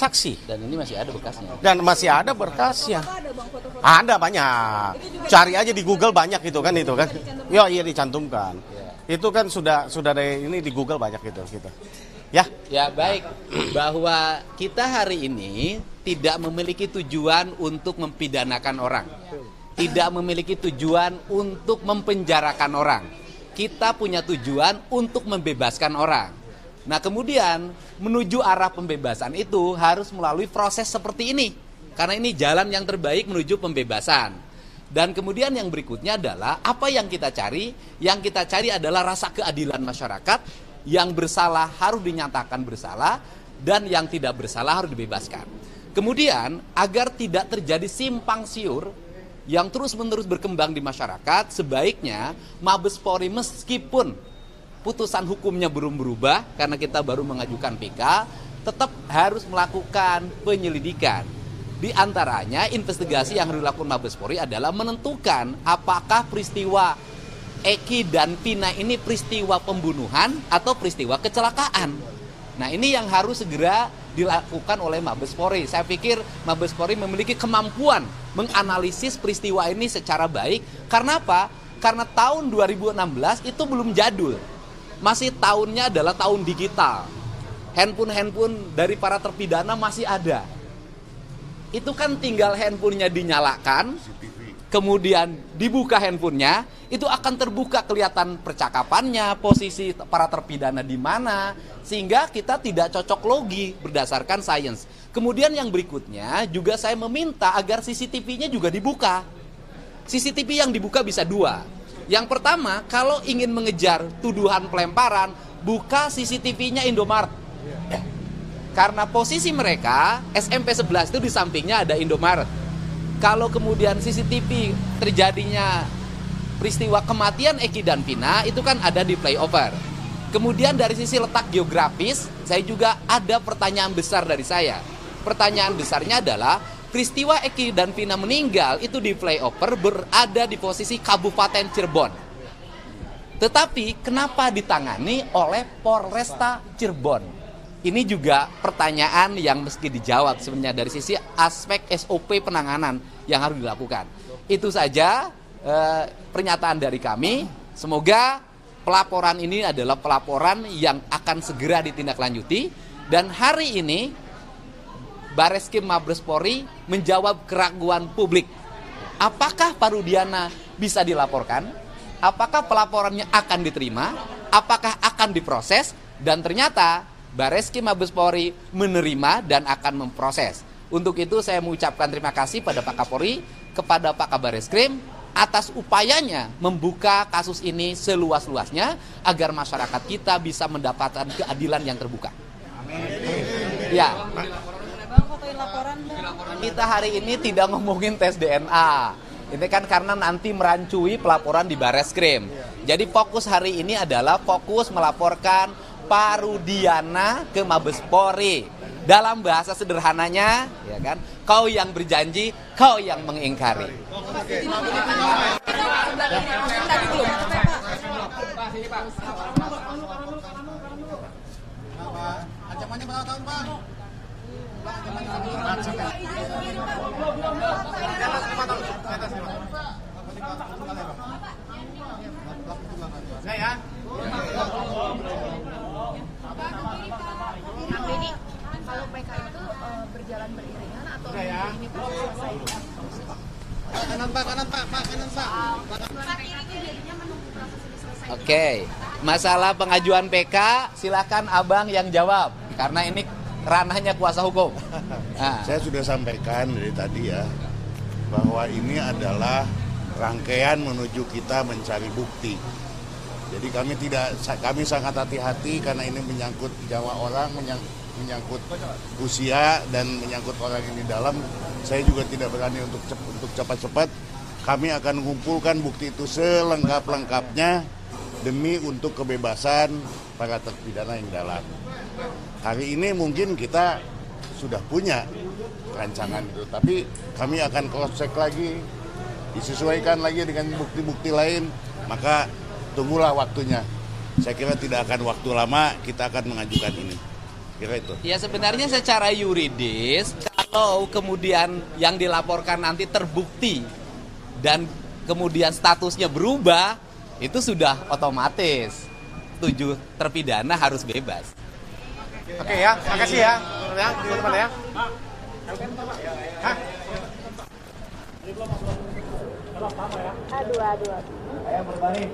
saksi. Dan ini masih ada bekasnya. Dan masih ada berkasnya. Ada banyak. Cari aja di Google banyak itu kan. Ya iya dicantumkan. Itu kan sudah dari ini di Google banyak gitu. Ya. Ya baik, bahwa kita hari ini tidak memiliki tujuan untuk mempidanakan orang. Tidak memiliki tujuan untuk mempenjarakan orang. Kita punya tujuan untuk membebaskan orang. Nah kemudian menuju arah pembebasan itu harus melalui proses seperti ini. Karena ini jalan yang terbaik menuju pembebasan. Dan kemudian yang berikutnya adalah apa yang kita cari? Yang kita cari adalah rasa keadilan masyarakat. Yang bersalah harus dinyatakan bersalah dan yang tidak bersalah harus dibebaskan. Kemudian agar tidak terjadi simpang siur yang terus-menerus berkembang di masyarakat, sebaiknya Mabes Polri meskipun putusan hukumnya belum berubah karena kita baru mengajukan PK, tetap harus melakukan penyelidikan. Di antaranya investigasi yang harus dilakukan Mabes Polri adalah menentukan apakah peristiwa Eki dan Vina ini peristiwa pembunuhan atau peristiwa kecelakaan. Nah ini yang harus segera dilakukan oleh Mabes Polri. Saya pikir Mabes Polri memiliki kemampuan menganalisis peristiwa ini secara baik. Karena apa? Karena tahun 2016 itu belum jadul. Masih tahunnya adalah tahun digital. Handphone dari para terpidana masih ada. Itu kan tinggal handphonenya dinyalakan, kemudian dibuka handphonenya, itu akan terbuka kelihatan percakapannya, posisi para terpidana di mana, sehingga kita tidak cocok logi berdasarkan sains. Kemudian yang berikutnya juga saya meminta agar CCTV-nya juga dibuka. CCTV yang dibuka bisa dua. Yang pertama, kalau ingin mengejar tuduhan pelemparan, buka CCTV-nya Indomaret. Karena posisi mereka, SMP 11 itu di sampingnya ada Indomaret. Kalau kemudian CCTV terjadinya peristiwa kematian Eki dan Vina, itu kan ada di flyover. Kemudian dari sisi letak geografis, saya juga ada pertanyaan besar dari saya. Pertanyaan besarnya adalah, peristiwa Eki dan Vina meninggal itu di flyover berada di posisi Kabupaten Cirebon. Tetapi kenapa ditangani oleh Polresta Cirebon? Ini juga pertanyaan yang mesti dijawab sebenarnya dari sisi aspek SOP penanganan yang harus dilakukan. Itu saja pernyataan dari kami. Semoga pelaporan ini adalah pelaporan yang akan segera ditindaklanjuti. Dan hari ini Bareskrim Mabes Polri menjawab keraguan publik. Apakah Pak Rudiana bisa dilaporkan? Apakah pelaporannya akan diterima? Apakah akan diproses? Dan ternyata Bareskrim Mabes Polri menerima dan akan memproses. Untuk itu saya mengucapkan terima kasih pada Pak Kapolri, kepada Pak Kabar Eskrim atas upayanya membuka kasus ini seluas-luasnya agar masyarakat kita bisa mendapatkan keadilan yang terbuka. Amin. Ya. Kita hari ini tidak ngomongin tes DNA. Ini kan karena nanti merancui pelaporan di Bareskrim. Jadi fokus hari ini adalah fokus melaporkan Pak Rudiana ke Mabes Polri. Dalam bahasa sederhananya, ya kan, kau yang berjanji, kau yang mengingkari. Ancamannya berapa tahun, Pak? Saya. Ini kalau PK itu berjalan beriringan atau ini pun selesai? Kanan Pak. Oke, masalah pengajuan PK silakan abang yang jawab karena ini ranahnya kuasa hukum. Nah. Saya sudah sampaikan dari tadi ya bahwa ini adalah rangkaian menuju kita mencari bukti. Jadi kami sangat hati-hati karena ini menyangkut nyawa orang, menyangkut usia dan menyangkut orang yang di dalam. Saya juga tidak berani untuk cepat-cepat. Kami akan mengumpulkan bukti itu selengkap-lengkapnya demi untuk kebebasan para terpidana yang dalam. Hari ini mungkin kita sudah punya rancangan itu, tapi kami akan cross-check lagi, disesuaikan lagi dengan bukti-bukti lain, maka tunggulah waktunya. Saya kira tidak akan waktu lama kita akan mengajukan ini. Kira itu. Ya sebenarnya secara yuridis, kalau kemudian yang dilaporkan nanti terbukti dan kemudian statusnya berubah, itu sudah otomatis 7 terpidana harus bebas. Oke ya, makasih ya, teman-teman ya. Hah? Aduh. Ayo berbalik.